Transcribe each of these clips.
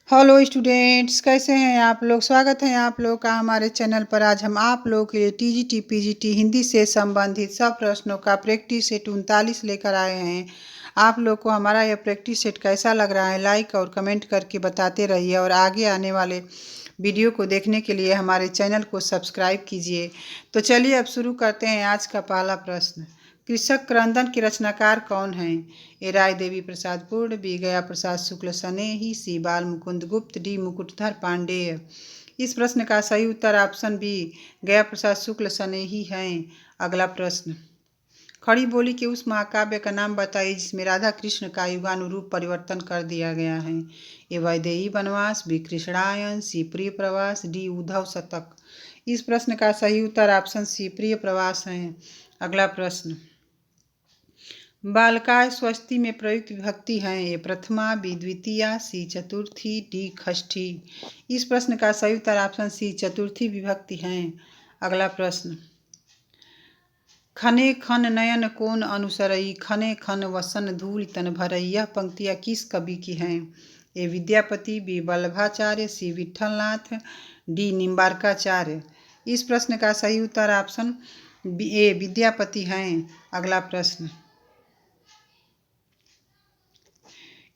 Hello students, कैसे हैं आप लोग। स्वागत है आप लोग का हमारे चैनल पर। आज हम आप लोगों के लिए टीजीटी पीजीटी हिंदी से संबंधित सब प्रश्नों का प्रैक्टिस सेट 39 लेकर आए हैं। आप लोग को हमारा यह प्रैक्टिस सेट कैसा लग रहा है, लाइक और कमेंट करके बताते रहिए और आगे आने वाले वीडियो को देखने के लिए हमारे चैनल को सब्सक्राइब कीजिए। तो चलिए अब शुरू करते हैं आज का पहला प्रश्न। कृषक क्रंदन के रचनाकार कौन हैं? ए राय देवी प्रसाद पूर्ण, बी गया प्रसाद शुक्ल सनेही, सी बाल मुकुंद गुप्त, डी मुकुटधर पांडेय। इस प्रश्न का सही उत्तर ऑप्शन बी गया प्रसाद शुक्ल सनेही हैं। अगला प्रश्न। खड़ी बोली के उस महाकाव्य का नाम बताइए जिसमें राधा कृष्ण का युगानुरूप परिवर्तन कर दिया गया है। ए वैदेही वनवास, बी कृष्णायन, सी प्रिय प्रवास, डी उद्धव शतक। इस प्रश्न का सही उत्तर ऑप्शन सी प्रिय प्रवास है। अगला प्रश्न। बालकाय स्वस्ति में प्रयुक्त विभक्ति हैं। ए प्रथमा, बी द्वितीया, सी चतुर्थी, डी षष्ठी। इस प्रश्न का सही उत्तर ऑप्शन सी चतुर्थी विभक्ति हैं। अगला प्रश्न। खने खन नयन कोन अनुसरई, खने खन वसन धूल तन भरई। यह पंक्तियाँ किस कवि की हैं? ए विद्यापति, बी वल्लभाचार्य, सी विठलनाथ, डी निम्बार्काचार्य। इस प्रश्न का सही उत्तर ऑप्शन ए विद्यापति हैं। अगला प्रश्न।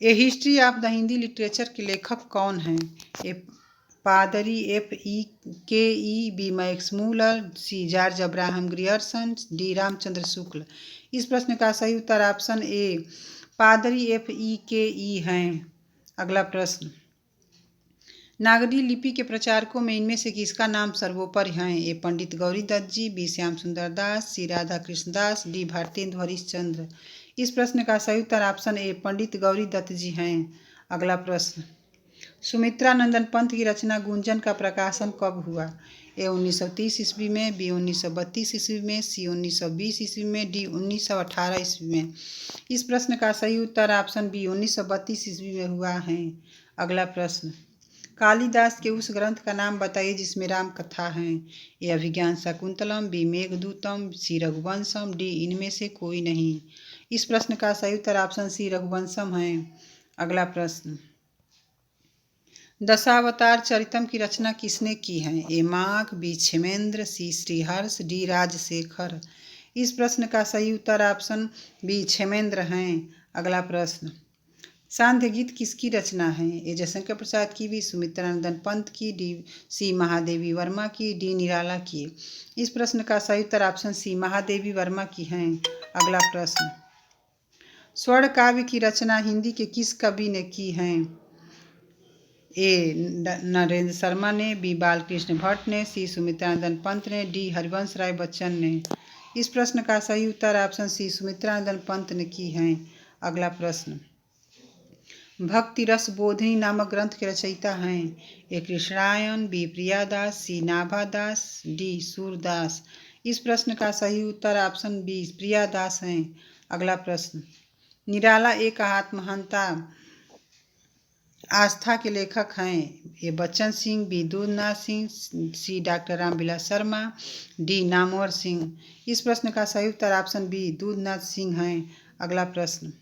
A history of the Hindi literature के लेखक कौन हैं? ए पादरी, F E K E, B Max Muller, C George Abraham Grierson, D Ramchandra Shukla. इस प्रश्न का सही उत्तर ऑप्शन ए पादरी, एफ ई के ई हैं। अगला प्रश्न। नागरी लिपि के प्रचारकों में इनमें से किसका नाम सर्वोपरि हैं? ए पंडित गौरी दत्त जी, बी श्याम सुंदर दास, सी राधा कृष्ण दास, डी भारतेंदु हरिश्चंद्र। इस प्रश्न का सही उत्तर ऑप्शन ए पंडित गौरी दत्त जी हैं। अगला प्रश्न। सुमित्रा नंदन पंथ की रचना गुंजन का प्रकाशन कब हुआ? ए 1930 ईस्वी में, बी 1932 ईस्वी में, सी 1920 ईस्वी में, डी 1918 ईस्वी में। इस प्रश्न का सही उत्तर ऑप्शन बी 1932 ईस्वी में हुआ है। अगला प्रश्न। कालिदास के उस ग्रंथ का नाम बताइए जिसमें राम कथा है। ए अभिज्ञान शाकुंतलम, बी मेघदूतम, सी रघुवंशम, डी इनमें से कोई नहीं। इस प्रश्न का सही उत्तर ऑप्शन सी रघुवंशम है। अगला प्रश्न। दशावतार चरितम की रचना किसने की है? ए माघ, बी क्षेमेंद्र, सी श्रीहर्ष, डी राजशेखर। इस प्रश्न का सही उत्तर ऑप्शन बी क्षेमेंद्र हैं। अगला प्रश्न। सांध्य गीत किसकी रचना है? ए जयशंकर प्रसाद की, बी सुमित्रानंदन पंत की, डी सी महादेवी वर्मा की, डी निराला की। इस प्रश्न का सही उत्तर ऑप्शन सी महादेवी वर्मा की हैं। अगला प्रश्न। स्वर्ण काव्य की रचना हिंदी के किस कवि ने की है? ए नरेंद्र शर्मा ने, बी बालकृष्ण भट्ट ने, सी सुमित्रानंदन पंत ने, डी हरिवंश राय बच्चन ने। इस प्रश्न का सही उत्तर ऑप्शन सी सुमित्रानंदन पंत ने की है। अगला प्रश्न। भक्ति रस बोधिनी नामक ग्रंथ के रचयिता हैं। ए कृष्णायन, बी प्रियादास, सी नाभादास, डी सूरदास। इस प्रश्न का सही उत्तर ऑप्शन बी प्रियादास हैं। अगला प्रश्न। निराला एक आत्महंता आस्था के लेखक हैं। ए बच्चन सिंह, बी दूधनाथ सिंह, सी डॉक्टर रामविलास शर्मा, डी नामवर सिंह। इस प्रश्न का सही उत्तर ऑप्शन बी दूधनाथ सिंह हैं। अगला प्रश्न।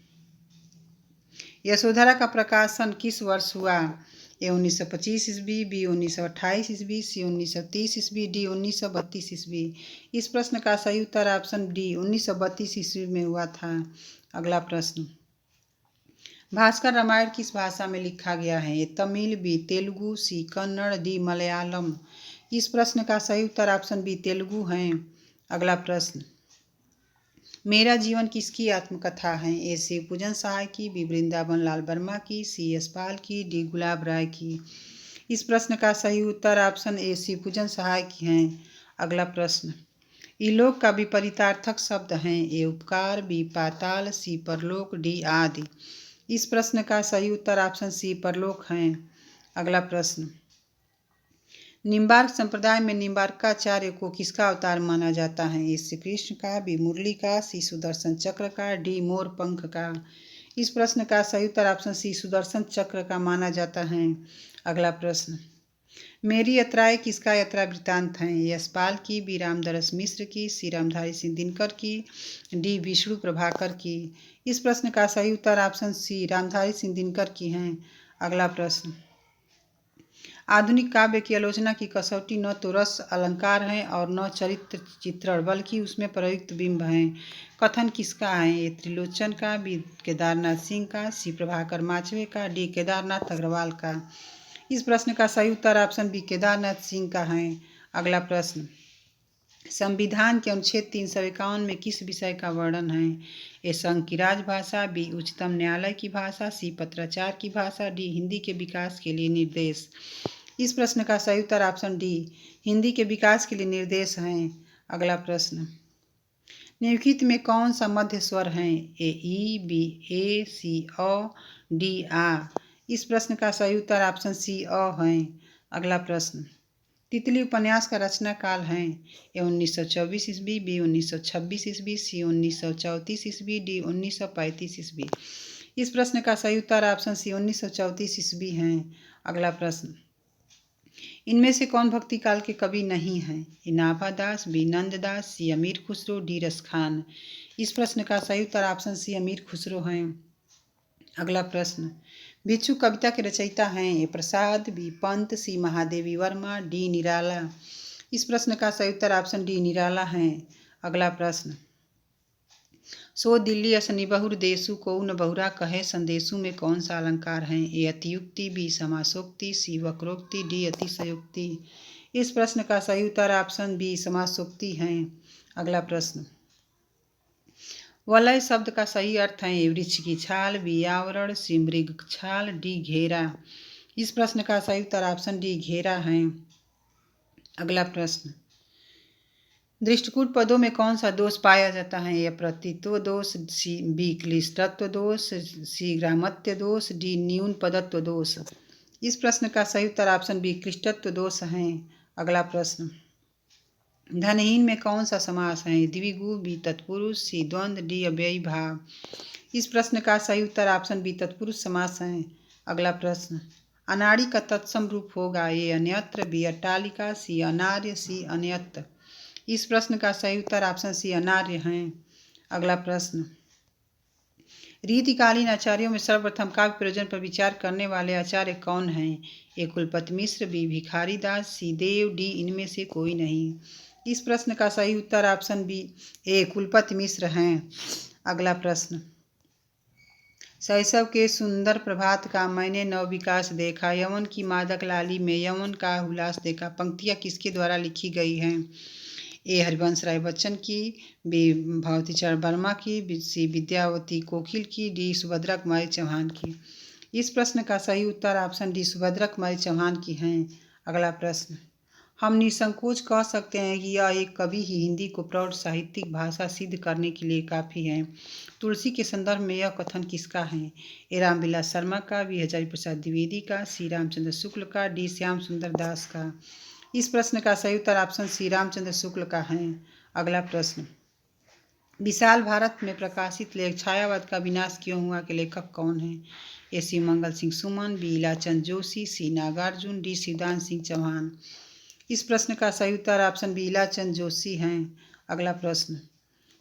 यशोधरा का प्रकाशन किस वर्ष हुआ? ए 1925 ईस्वी, बी 1928 ईस्वी, सी 1930 ईस्वी, डी 1932 ईस्वी। इस प्रश्न का सही उत्तर ऑप्शन डी 1932 ईस्वी में हुआ था। अगला प्रश्न। भास्कर रामायण किस भाषा में लिखा गया है? ए तमिल, बी तेलुगु, सी कन्नड़, डी मलयालम। इस प्रश्न का सही उत्तर ऑप्शन बी तेलुगु हैं। अगला प्रश्न। मेरा जीवन किसकी आत्मकथा है? ए शिव पूजन सहाय की, बी वृंदावन लाल वर्मा की, सी यशपाल की, डी गुलाब राय की। इस प्रश्न का सही उत्तर ऑप्शन ए शिव पूजन सहाय की हैं। अगला प्रश्न। इलोक का विपरीतार्थक शब्द हैं। ए उपकार, बी पाताल, सी परलोक, डी आदि। इस प्रश्न का सही उत्तर ऑप्शन सी परलोक हैं। अगला प्रश्न। निम्बार्क संप्रदाय में निम्बार्काचार्य को किसका अवतार माना जाता है? ए श्री कृष्ण का, बी मुरली का, सी सुदर्शन चक्र का, डी मोर पंख का। इस प्रश्न का सही उत्तर ऑप्शन सी सुदर्शन चक्र का माना जाता है। अगला प्रश्न। मेरी यात्राएं किसका यात्रा वृत्तांत हैं? यशपाल की, बी रामदरस मिश्र की, सी रामधारी सिंह दिनकर की, डी विष्णु प्रभाकर की। इस प्रश्न का सही उत्तर ऑप्शन सी रामधारी सिंह दिनकर की हैं। अगला प्रश्न। आधुनिक काव्य की आलोचना की कसौटी न तो रस अलंकार है और न चरित्र चित्रण, बल्कि उसमें प्रयुक्त बिंब हैं। कथन किसका है? ए त्रिलोचन का, बी केदारनाथ सिंह का, सी प्रभाकर माचवे का, डी केदारनाथ अग्रवाल का। इस प्रश्न का सही उत्तर ऑप्शन बी केदारनाथ सिंह का है। अगला प्रश्न, संविधान के अनुच्छेद 351 में किस विषय का वर्णन है? ए संघ की राजभाषा, बी उच्चतम न्यायालय की भाषा, सी पत्राचार की भाषा, डी हिंदी के विकास के लिए निर्देश। इस प्रश्न का सही उत्तर ऑप्शन डी हिंदी के विकास के लिए निर्देश हैं। अगला प्रश्न, निम्नलिखित में कौन सा मध्य स्वर है? ए ई, बी ए, सी अ, डी आ। इस प्रश्न का सही उत्तर ऑप्शन सी अ है। अगला प्रश्न, तितली उपन्यास का रचना काल है? ए 1924 ईस्वी, बी 1926 ईस्वी, सी 1934 ईस्वी, डी 1935 ईस्वी। इस प्रश्न का सही उत्तर ऑप्शन सी 1934 ईस्वी है। अगला प्रश्न, इनमें से कौन भक्ति काल के कवि नहीं हैं? ए नाभा दास, बी नंददास, सी अमीर खुसरो, डी रस खान। इस प्रश्न का सही उत्तर ऑप्शन सी अमीर खुसरो हैं। अगला प्रश्न, भिक्षु कविता के रचयिता हैं? ए प्रसाद, बी पंत, सी महादेवी वर्मा, डी निराला। इस प्रश्न का सही उत्तर ऑप्शन डी निराला है। अगला प्रश्न, सो दिल्ली असनि बहुर देशु को न बहुरा कहे संदेशु में कौन सा अलंकार है? ए अतियुक्ति, बी समासोक्ति, सी वक्रोक्ति, डी अतिशयोक्ति। इस प्रश्न का सही उत्तर ऑप्शन बी समासोक्ति है। अगला प्रश्न, वलय शब्द का सही अर्थ है? ए वृक्ष की छाल, बी आवरण, सी मृग छाल, डी घेरा। इस प्रश्न का सही उत्तर ऑप्शन डी घेरा है। अगला प्रश्न, दृष्टिकूट पदों में कौन सा दोष पाया जाता है? ए प्रतित्व दोष, सी बी क्लिष्टत्व दोष, सी ग्रामत्य दोष, डी न्यून पदत्व दोष। इस प्रश्न का सही उत्तर ऑप्शन बी क्लिष्टत्व दोष है। अगला प्रश्न, धनहीन में कौन सा समास है? द्विगु, बी तत्पुरुष, सी द्वंद्व, डी अव्ययी भाव। इस प्रश्न का सही उत्तर ऑप्शन बी तत्पुरुष समास है। अगला प्रश्न, अनाड़ी का तत्सम रूप होगा? ए अन्यत्र, बी अट्टालिका, सी अनार्य, सी अन्यत्र। इस प्रश्न का सही उत्तर ऑप्शन सी अनार्य है। अगला प्रश्न, रीतिकालीन आचार्यों में सर्वप्रथम काव्य प्रयोजन पर विचार करने वाले आचार्य कौन हैं? ए कुलपति मिश्र, बी भिखारी दास, सी देव, डी इनमें से कोई नहीं। इस प्रश्न का सही उत्तर ऑप्शन बी ए कुलपति मिश्र हैं। अगला प्रश्न, शैशव के सुंदर प्रभात का मैंने नव विकास देखा, यवन की मादक लाली में यवन का उल्लास देखा। पंक्तियाँ किसके द्वारा लिखी गई हैं? ए हरिवंश राय बच्चन की, बी भगवती चरण वर्मा की, सी विद्यावती कोकिल की, डी सुभद्रा कुमारी चौहान की। इस प्रश्न का सही उत्तर ऑप्शन डी सुभद्रा कुमारी चौहान की हैं। अगला प्रश्न, हम निसंकोच कह सकते हैं कि यह एक कवि ही हिंदी को प्रौढ़ साहित्यिक भाषा सिद्ध करने के लिए काफ़ी है। तुलसी के संदर्भ में यह कथन किसका है? ए रामविलास शर्मा का, बी हजारी प्रसाद द्विवेदी का, सी रामचंद्र शुक्ल का, डी श्याम सुंदर दास का। इस प्रश्न का सही उत्तर ऑप्शन सी रामचंद्र शुक्ल का है। अगला प्रश्न, विशाल भारत में प्रकाशित लेख छायावाद का विनाश क्यों हुआ के लेखक कौन है? ए सी मंगल सिंह सुमन, बी इलाचंद जोशी, सी नागार्जुन, डी शिवदान सिंह चौहान। इस प्रश्न का सही उत्तर ऑप्शन बी इलाचंद जोशी हैं। अगला प्रश्न,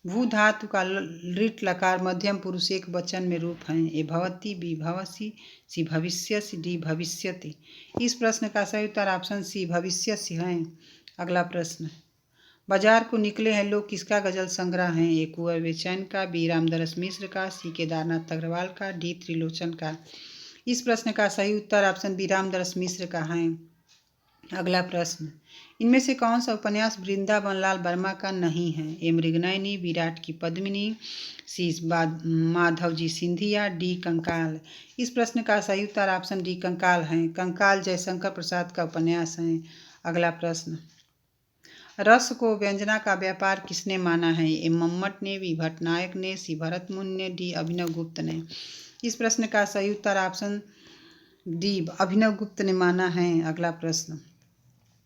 भू धातु का लिट लकार मध्यम पुरुष एक वचन में रूप हैं? ए भवती, बी भवसी, सी भविष्यसि, डी भविष्यति। इस प्रश्न का सही उत्तर ऑप्शन सी भविष्यसि हैं। अगला प्रश्न, बाजार को निकले हैं लोग किसका गजल संग्रह है? ए कुंवर बेचैन का, बी रामदरस मिश्र का, सी केदारनाथ अग्रवाल का, डी त्रिलोचन का। इस प्रश्न का सही उत्तर ऑप्शन बी रामदरस मिश्र का है। अगला प्रश्न, इनमें से कौन सा उपन्यास वृंदावन लाल वर्मा का नहीं है? ए मृगनयनी, विराट की पद्मिनी, सी माधवजी सिंधिया, डी कंकाल। इस प्रश्न का सही उत्तर ऑप्शन डी कंकाल है। कंकाल जयशंकर प्रसाद का उपन्यास है। अगला प्रश्न, रस को व्यंजना का व्यापार किसने माना है? ए मम्मट ने, बी भट्टनायक ने, सी भरत मुनि ने, डी अभिनव गुप्त ने। इस प्रश्न का सही उत्तर ऑप्शन डी अभिनव गुप्त ने माना है। अगला प्रश्न,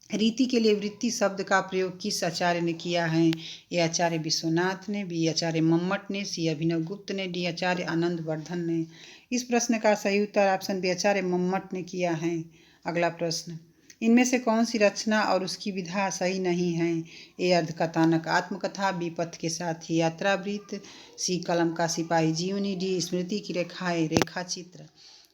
रीति के लिए वृत्ति शब्द का प्रयोग किस आचार्य ने किया है? ए आचार्य विश्वनाथ ने, बी आचार्य मम्मट ने, सी अभिनव गुप्त ने, डी आचार्य आनंद वर्धन ने। इस प्रश्न का सही उत्तर ऑप्शन बी आचार्य मम्मट ने किया है। अगला प्रश्न, इनमें से कौन सी रचना और उसकी विधा सही नहीं है? ए अर्धकथानक आत्मकथा, बी पथ के साथ ही यात्रावृत्त, सी कलम का सिपाही जीवनी, डी स्मृति की रेखाएं रेखा चित्र।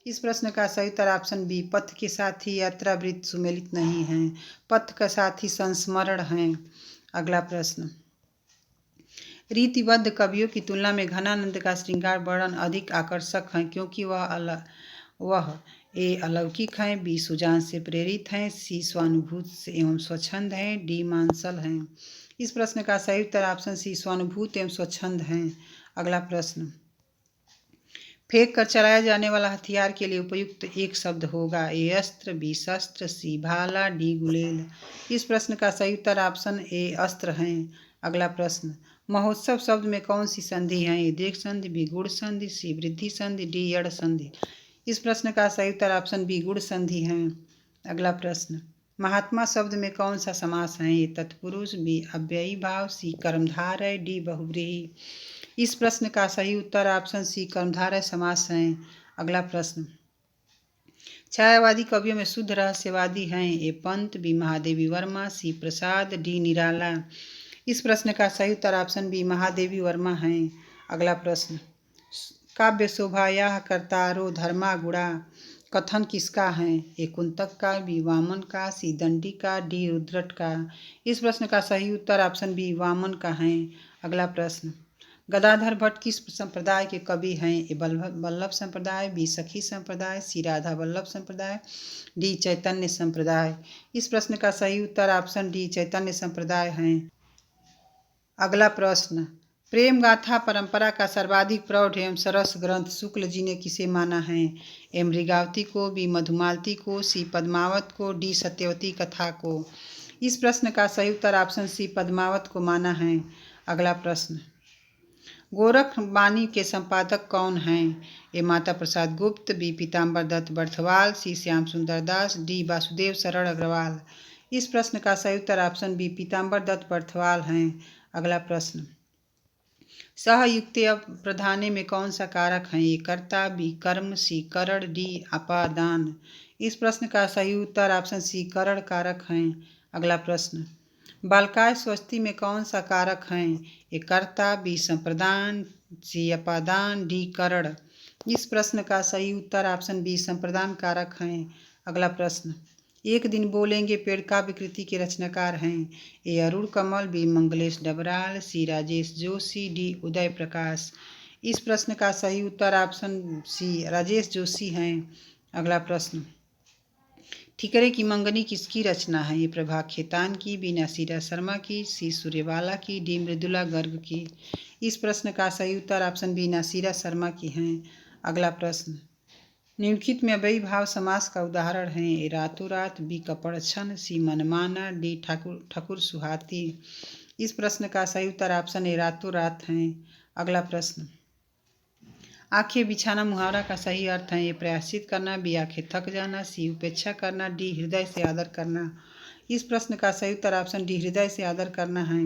इस प्रश्न का सही उत्तर ऑप्शन बी पथ के साथ ही यात्रावृत्त सुमेलित नहीं हैं, पथ के साथ ही संस्मरण हैं। अगला प्रश्न, रीतिबद्ध कवियों की तुलना में घनानंद का श्रृंगार वर्णन अधिक आकर्षक है क्योंकि वह ए अलौकिक हैं, बी सुजान से प्रेरित हैं, सी स्वानुभूत से एवं स्वच्छंद हैं, डी मांसल हैं। इस प्रश्न का सही उत्तर ऑप्शन सी स्वानुभूत एवं स्वच्छंद हैं। अगला प्रश्न, फेंक कर चलाया जाने वाला हथियार के लिए उपयुक्त एक शब्द होगा, ए अस्त्र, बी शस्त्र, सी भाला, डी गुलेल। इस प्रश्न का सही उत्तर ऑप्शन ए अस्त्र हैं। अगला प्रश्न, महोत्सव शब्द में कौन सी संधि है, ए दीर्घ संधि, बी गुण संधि, सी वृद्धि संधि, डी यड़ संधि। इस प्रश्न का सही उत्तर ऑप्शन बी गुण संधि है। अगला प्रश्न, महात्मा शब्द में कौन सा समास है, ए तत्पुरुष, बी अव्ययी भाव, सी कर्मधारय, डी बहुव्रीहि। इस प्रश्न का सही उत्तर ऑप्शन सी कर्मधारय समास है। अगला प्रश्न, छायावादी कवियों में शुद्ध रहस्यवादी हैं, ए पंत, बी महादेवी वर्मा, सी प्रसाद, डी निराला। इस प्रश्न का सही उत्तर ऑप्शन बी महादेवी वर्मा है। अगला प्रश्न, काव्य शोभा यह करतारो धर्मा गुणा कथन किसका है, ए कुंतक का, बी वामन का, सी दंडी का, डी रुद्रट का। इस प्रश्न का सही उत्तर ऑप्शन बी वामन का है। अगला प्रश्न, गदाधर भट्ट किस संप्रदाय के कवि हैं, ए वल्लभ संप्रदाय, बी सखी संप्रदाय, सी राधा वल्लभ संप्रदाय, डी चैतन्य संप्रदाय। इस प्रश्न का सही उत्तर ऑप्शन डी चैतन्य संप्रदाय है। अगला प्रश्न, प्रेम गाथा परंपरा का सर्वाधिक प्रौढ़ एवं सरस ग्रंथ शुक्ल जी ने किसे माना है, ए मृगावती को, बी मधुमालती को, सी पद्मावत को, डी सत्यवती कथा को। इस प्रश्न का सही उत्तर ऑप्शन सी पद्मावत को माना है। अगला प्रश्न, गोरख बानी के संपादक कौन हैं, ए माता प्रसाद गुप्त, बी पीताम्बर दत्त बर्थवाल, सी श्याम सुंदर दास, डी वासुदेव शरण अग्रवाल। इस प्रश्न का सही उत्तर ऑप्शन बी पीताम्बर दत्त बर्थवाल हैं। अगला प्रश्न, सहयुक्तीय प्रधाने में कौन सा कारक है, ए कर्ता, बी कर्म, सी करण, डी अपादान। इस प्रश्न का सही उत्तर ऑप्शन सी करण कारक हैं। अगला प्रश्न, बालकाय स्वस्ति में कौन सा कारक है, ए कर्ता, बी संप्रदान, सी अपादान, डी करण। इस प्रश्न का सही उत्तर ऑप्शन बी संप्रदान कारक हैं। अगला प्रश्न, एक दिन बोलेंगे पेड़ काव्य कृति के रचनाकार हैं, ए अरुण कमल, बी मंगलेश डबराल, सी राजेश जोशी, डी उदय प्रकाश। इस प्रश्न का सही उत्तर ऑप्शन सी राजेश जोशी हैं। अगला प्रश्न, ठिकरे की मंगनी किसकी रचना है, ये प्रभा खेतान की, बी नासिरा शर्मा की, सी सूर्यवाला की, डी मृदुला गर्ग की। इस प्रश्न का सही उत्तर ऑप्शन बी नासिरा शर्मा की हैं। अगला प्रश्न, निम्नलिखित में अव्ययी भाव समास का उदाहरण है, ए रातों रात, बी कपड़ छन, सी मनमाना, डी ठकुर सुहाती। इस प्रश्न का सही उत्तर ऑप्शन ए रातों रात हैं। अगला प्रश्न, आंखें बिछाना मुहावरा का सही अर्थ है, ए प्रयासित करना, बी आंखें थक जाना, सी उपेक्षा करना, डी हृदय से आदर करना। इस प्रश्न का सही उत्तर ऑप्शन डी हृदय से आदर करना है।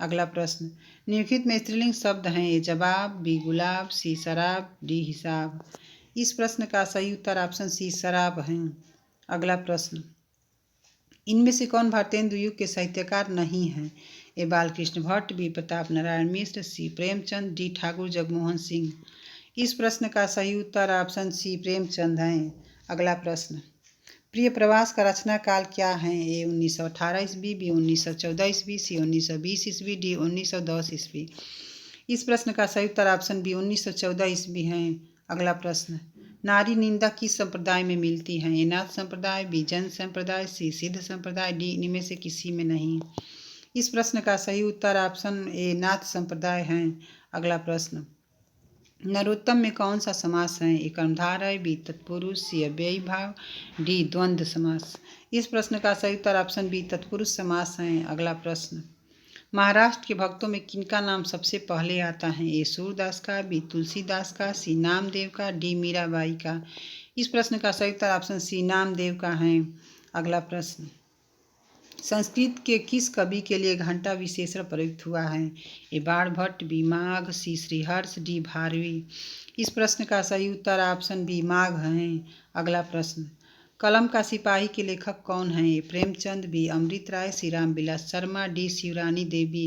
अगला प्रश्न, निम्नलिखित में स्त्रीलिंग शब्द हैं, ए जवाब, बी गुलाब, सी शराब, डी हिसाब। इस प्रश्न का सही उत्तर ऑप्शन सी शराब है। अगला प्रश्न, इनमें से कौन भारतेंदु युग के साहित्यकार नहीं हैं, ए बालकृष्ण भट्ट, बी प्रताप नारायण मिश्र, सी प्रेमचंद, डी ठाकुर जगमोहन सिंह। इस प्रश्न का सही उत्तर ऑप्शन सी प्रेमचंद हैं। अगला प्रश्न, प्रिय प्रवास का रचना काल क्या है, ए 1918 ईस्वी, बी 1914 ईस्वी, सी 1920 ईस्वी, डी 1910 ईस्वी। इस प्रश्न का सही उत्तर ऑप्शन बी 1914 ईस्वी हैं। अगला प्रश्न, नारी निंदा किस संप्रदाय में मिलती है, ए नाथ संप्रदाय, बी जैन संप्रदाय, सी सिद्ध संप्रदाय, डी इनमें से किसी में नहीं। इस प्रश्न का सही उत्तर ऑप्शन ए नाथ संप्रदाय हैं। अगला प्रश्न, नरोत्तम में कौन सा समास है, ए कर्मधारय, बी तत्पुरुष, सी अव्ययी भाव, डी द्वंद्व समास। इस प्रश्न का सही उत्तर ऑप्शन बी तत्पुरुष समास है। अगला प्रश्न, महाराष्ट्र के भक्तों में किनका नाम सबसे पहले आता है, ए सूरदास का, बी तुलसीदास का, सी नामदेव का, डी मीराबाई का। इस प्रश्न का सही उत्तर ऑप्शन सी नामदेव का है। अगला प्रश्न, संस्कृत के किस कवि के लिए घंटा विशेषण प्रयुक्त हुआ है, ए बाणभट्ट, बी माघ, सी श्रीहर्ष, डी भारवी। इस प्रश्न का सही उत्तर ऑप्शन बी माघ है। अगला प्रश्न, कलम का सिपाही के लेखक कौन हैं, ए प्रेमचंद, बी अमृत राय, सी रामविलास शर्मा, डी शिवरानी देवी।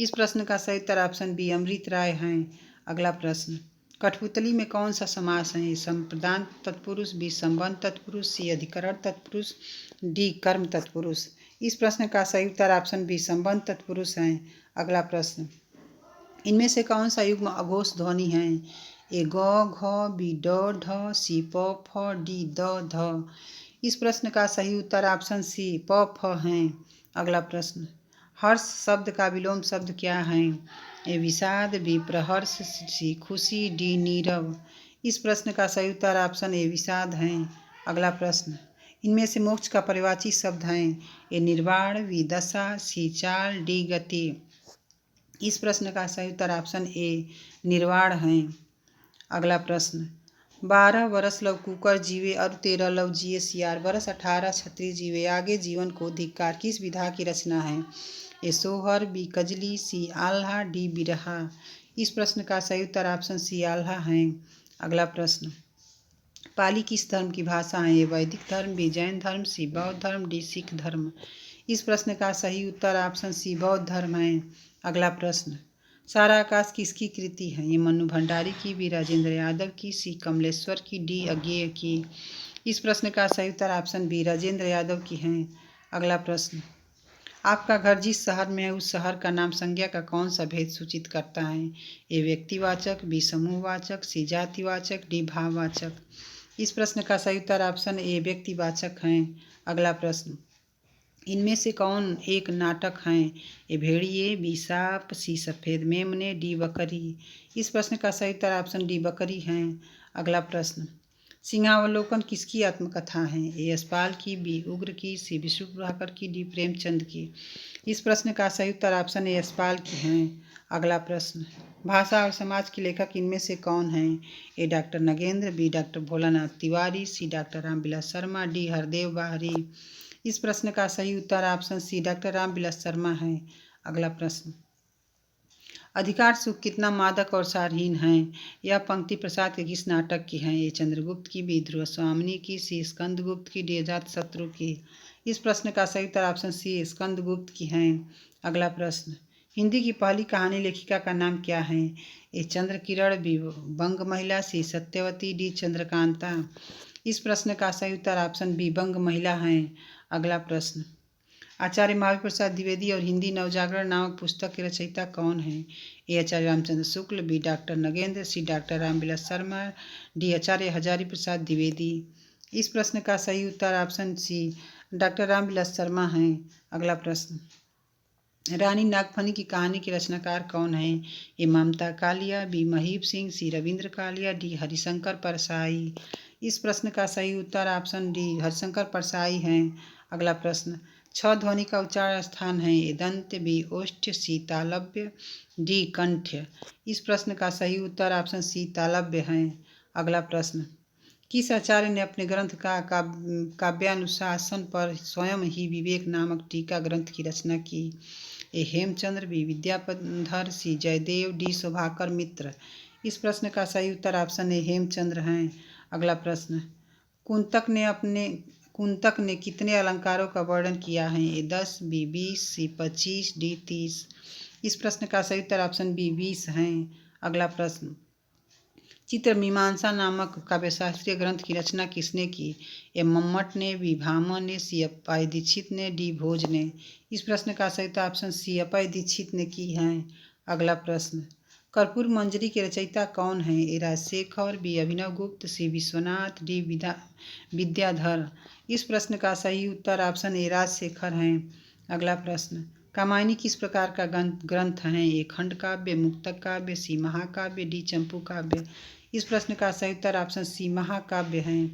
इस प्रश्न का सही उत्तर ऑप्शन बी अमृत राय हैं। अगला प्रश्न, कठपुतली में कौन सा समास है? संप्रदान तत्पुरुष, बी संबंध तत्पुरुष, सी अधिकरण तत्पुरुष, डी कर्म तत्पुरुष। इस प्रश्न का सही उत्तर ऑप्शन बी संबंध तत्पुरुष है। अगला प्रश्न, इनमें से कौन सा युग्म अघोष ध्वनि है? ए ग घ, बी ड ढ, सी प फ, डी द ध। इस प्रश्न का सही उत्तर ऑप्शन सी प फ है। अगला प्रश्न, हर्ष शब्द का विलोम शब्द क्या है? ए विषाद, बी प्रहर्ष, सी खुशी, डी नीरव। इस प्रश्न का सही उत्तर ऑप्शन ए विषाद है। अगला प्रश्न, इनमें से मोक्ष का परिवाची शब्द है? ए निर्वाण, बी दशा, सी चाल, डी गति। इस प्रश्न का सही उत्तर ऑप्शन ए निर्वाण है। अगला प्रश्न, 12 बरस लव कुकर जीवे और 13 लव जिए सियार, बरस 18 क्षत्रिय जीवे, आगे जीवन को धिक्कार किस विधा की रचना है? ए सोहर, बी कजली, सी आल्हा, डी बिरहा। इस प्रश्न का सही उत्तर ऑप्शन सी आल्हा है। अगला प्रश्न, पाली किस धर्म की भाषा है? ए वैदिक धर्म, बी जैन धर्म, सी बौद्ध धर्म, डी सिख धर्म। इस प्रश्न का सही उत्तर ऑप्शन सी बौद्ध धर्म है। अगला प्रश्न, सारा आकाश किसकी कृति है? ये मन्नू भंडारी की, बी राजेंद्र यादव की, सी कमलेश्वर की, डी अज्ञेय की। इस प्रश्न का सही उत्तर ऑप्शन बी राजेंद्र यादव की है। अगला प्रश्न, आपका घर जिस शहर में है उस शहर का नाम संज्ञा का कौन सा भेद सूचित करता है? ए व्यक्तिवाचक, बी समूहवाचक, सी जातिवाचक, डी भाववाचक। इस प्रश्न का सही उत्तर ऑप्शन ए व्यक्तिवाचक है। अगला प्रश्न, इनमें से कौन एक नाटक है? ए भेड़िए, बी सांप, सी सफ़ेद मेमने, डी बकरी। इस प्रश्न का सही उत्तर ऑप्शन डी बकरी है। अगला प्रश्न, सिंहावलोकन किसकी आत्मकथा है? ए यशपाल की, बी उग्र की, सी विष्णु प्रभाकर की, डी प्रेमचंद की। इस प्रश्न का सही उत्तर ऑप्शन ए यशपाल की है। अगला प्रश्न, भाषा और समाज के लेखक इनमें से कौन है? A doctor Nagendra, B doctor Bholanath Tiwari, C doctor Ramvilas Sharma, D Hardev Bahri. इस प्रश्न का सही उत्तर option C doctor Ramvilas Sharma है। अगला प्रश्न, अधिकार सुख कितना मादक और सारहीन है? यह पंक्ति प्रसाद के किस नाटक की है? ए चंद्रगुप्त की, बी ध्रुव स्वामिनी की, सी स्कंदगुप्त की, डी अजातशत्रु की। इस प्रश्न का सही उत्तर ऑप्शन सी स्कंदगुप्त की है। अगला प्रश्न, हिंदी की पहली कहानी लेखिका का नाम क्या है? ए चंद्र किरण, बी बंग महिला, सी सत्यवती, डी चंद्रकांता। इस प्रश्न का सही उत्तर ऑप्शन बी बंग महिला है। अगला प्रश्न, आचार्य महावीर प्रसाद द्विवेदी और हिंदी नवजागरण नामक पुस्तक के रचयिता कौन है? A Acharya Ramchandra Shukla, B doctor Nagendra, C doctor Ramvilas Sharma, D Acharya Hazari Prasad Dwivedi. इस प्रश्न का सही उत्तर option C doctor Ramvilas Sharma है। अगला प्रश्न, रानी नागफनी की कहानी के रचनाकार कौन है? ए ममता कालिया, बी महीप सिंह, सी रविंद्र कालिया, डी हरिशंकर परसाई। इस प्रश्न का सही उत्तर ऑप्शन डी हरिशंकर परसाई है। अगला प्रश्न, 6 ध्वनि का उच्चारण स्थान है? ए दंत, बी ओष्ठ, सी तालव्य, डी कंठ। इस प्रश्न का सही उत्तर ऑप्शन सी तालव्य है। अगला प्रश्न, किस आचार्य ने अपने ग्रंथ का काव्यानुशासन पर स्वयं ही विवेक नामक टीका ग्रंथ की रचना की? ए हेमचंद्र, बी विद्याधर, सी जयदेव, डी शोभाकर मित्र। इस प्रश्न का सही उत्तर ऑप्शन ए हेमचंद्र है। अगला प्रश्न, कुंतक ने कितने अलंकारों का वर्णन किया है? ए 10, बी 20, सी 25, डी 30। इस प्रश्न का सही उत्तर ऑप्शन बी 20 है। अगला प्रश्न, चित्रमीमांसा नामक काव्यशास्त्रीय ग्रंथ की रचना किसने की? ए मम्मट ने, बी भामह ने, सी अप्पाई दीक्षित ने, डी भोज ने। इस प्रश्न का सही उत्तर ऑप्शन सी अप्पाई दीक्षित ने की है। अगला प्रश्न, कर्पूर मंजरी के रचयिता कौन है? ए राजशेखर, बी अभिनव गुप्त, सी विश्वनाथ, डी विद्याधर। इस प्रश्न का सही उत्तर ऑप्शन ए राजशेखर है। अगला प्रश्न, कामायनी किस प्रकार का ग्रंथ है? ए खंड काव्य, मुक्तक काव्य, सी महाकाव्य, डी चंपू काव्य। इस प्रश्न का सही उत्तर ऑप्शन सी महाकाव्य है।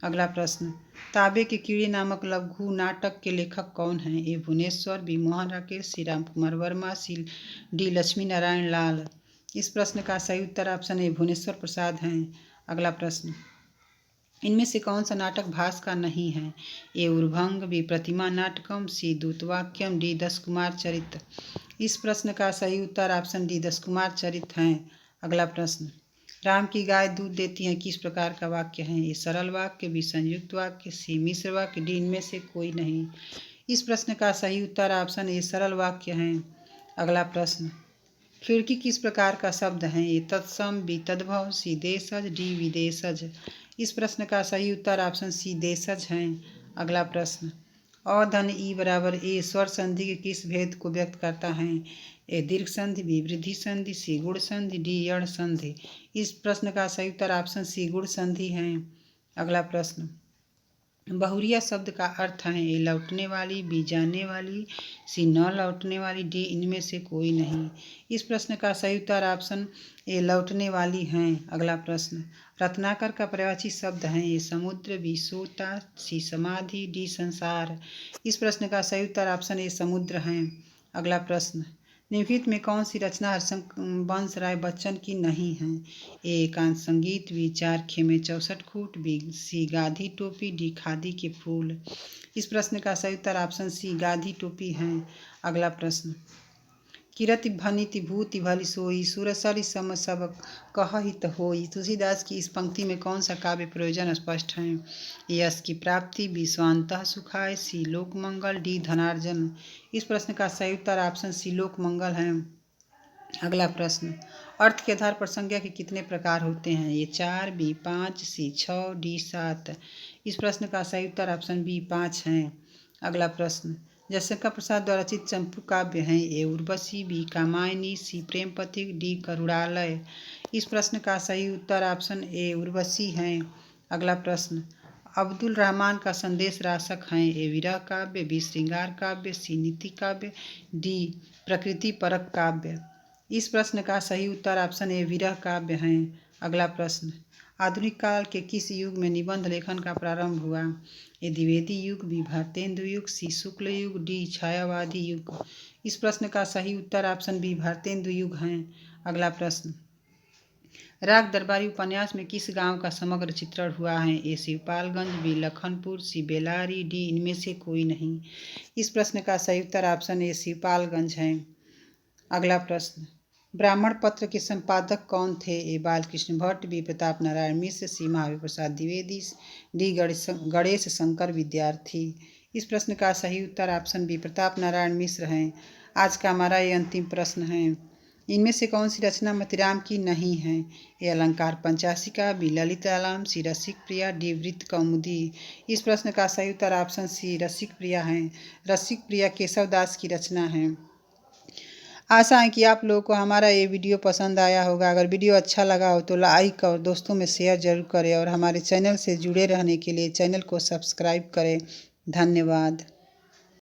अगला प्रश्न, ताबे के कीड़े नामक लघु नाटक के लेखक कौन हैं? ए भुवनेश्वर, बी मोहन राकेश, सी राम कुमार वर्मा, सी डी लक्ष्मी नारायण लाल। इस प्रश्न का सही उत्तर ऑप्शन ए भुवनेश्वर प्रसाद हैं। अगला प्रश्न, इनमें से कौन सा नाटक भास का नहीं है? ए उर्भंग, बी प्रतिमा नाटकम, सी दूतवाक्यम, डी दस कुमार चरित। इस प्रश्न का सही उत्तर ऑप्शन डी दस कुमार चरित है। अगला प्रश्न, राम की गाय दूध देती है किस प्रकार का वाक्य है? ए सरल वाक्य, बी संयुक्त वाक्य, सी मिश्र वाक्य, डी इनमें से कोई नहीं। इस प्रश्न का सही उत्तर ऑप्शन ए सरल वाक्य है। अगला प्रश्न, खिड़की किस प्रकार का शब्द है? ए तत्सम, बी तद्भव, सी देशज, डी विदेशज। इस प्रश्न का सही उत्तर ऑप्शन सी देशज है। अगला प्रश्न, अ धन ई बराबर ए स्वर संधि के किस भेद को व्यक्त करता है? ए दीर्घ संधि, बी वृद्धि संधि, सी गुण संधि, डी यण संधि। इस प्रश्न का सही उत्तर ऑप्शन सी गुण संधि है। अगला प्रश्न, बहुरिया शब्द का अर्थ है? ए लौटने वाली, बी जाने वाली, सी न लौटने वाली, डी इनमें से कोई नहीं। इस प्रश्न का सही उत्तर ऑप्शन ए लौटने वाली है। अगला प्रश्न, रत्नाकर का पर्यायवाची शब्द है? ए समुद्र, बी सोता, सी समाधि, डी संसार। इस प्रश्न का सही उत्तर ऑप्शन ए समुद्र है। अगला प्रश्न, निम्नलिखित में कौन सी रचना हरिवंश राय बच्चन की नहीं है? ए एकांत संगीत, बी चार खेमे 64 खूट, बी सी गाधी टोपी, डी खादी के फूल। इस प्रश्न का सही उत्तर ऑप्शन सी गाधी टोपी है। अगला प्रश्न, किरति भनिति भूति भली सोई, सुरसरि सम सब कहहित होई। तुलसीदास की इस पंक्ति में कौन सा काव्य प्रयोजन स्पष्ट है? यश की प्राप्ति, बी स्वांतः सुखाय, सी लोक मंगल, डी धनार्जन। इस प्रश्न का सही उत्तर ऑप्शन सी लोक मंगल है। अगला प्रश्न, अर्थ के आधार पर संज्ञा के कितने प्रकार होते हैं? ये 4, बी 5, सी 6, डी 7। इस प्रश्न का सही उत्तर ऑप्शन बी 5 है। अगला प्रश्न, जयशंकर प्रसाद द्वारा रचित चंपू काव्य हैं? ए उर्वशी, बी कामायनी, सी प्रेम पथिक, डी करुणालय। इस प्रश्न का सही उत्तर ऑप्शन ए उर्वशी है। अगला प्रश्न, अब्दुल रहमान का संदेश राशक हैं? ए विरह काव्य, बी श्रृंगार काव्य, सी नीति काव्य, डी प्रकृति परक काव्य। इस प्रश्न का सही उत्तर ऑप्शन ए विरह काव्य है। अगला प्रश्न, आधुनिक काल के किस युग में निबंध लेखन का प्रारंभ हुआ? ए द्विवेदी युग, बी भारतेंदु युग, सी शुक्ल युग, डी छायावादी युग। इस प्रश्न का सही उत्तर ऑप्शन बी भारतेंदु युग है। अगला प्रश्न, राग दरबारी उपन्यास में किस गांव का समग्र चित्रण हुआ है? ए शिवपालगंज, बी लखनपुर, सी बेलारी, डी इनमें से कोई नहीं। इस प्रश्न का सही उत्तर ऑप्शन ए शिवपालगंज है। अगला प्रश्न, ब्राह्मण पत्र के संपादक कौन थे? ए बालकृष्ण भट्ट, बी प्रताप नारायण मिश्र, सी महावीर प्रसाद द्विवेदी, डी गणेश शंकर विद्यार्थी। इस प्रश्न का सही उत्तर ऑप्शन बी प्रताप नारायण मिश्र है। आज का हमारा ये अंतिम प्रश्न है, इनमें से कौन सी रचना मतिराम की नहीं है? ए अलंकार पंचाशिका, बी ललित आलाम, सी रसिक प्रिया, डी वृत्त कौमुदी। इस प्रश्न का सही उत्तर ऑप्शन सी रसिक प्रिया है। रसिक प्रिया केशव दास की रचना है। आशा है कि आप लोगों को हमारा ये वीडियो पसंद आया होगा। अगर वीडियो अच्छा लगा हो तो लाइक और दोस्तों में शेयर जरूर करें और हमारे चैनल से जुड़े रहने के लिए चैनल को सब्सक्राइब करें। धन्यवाद।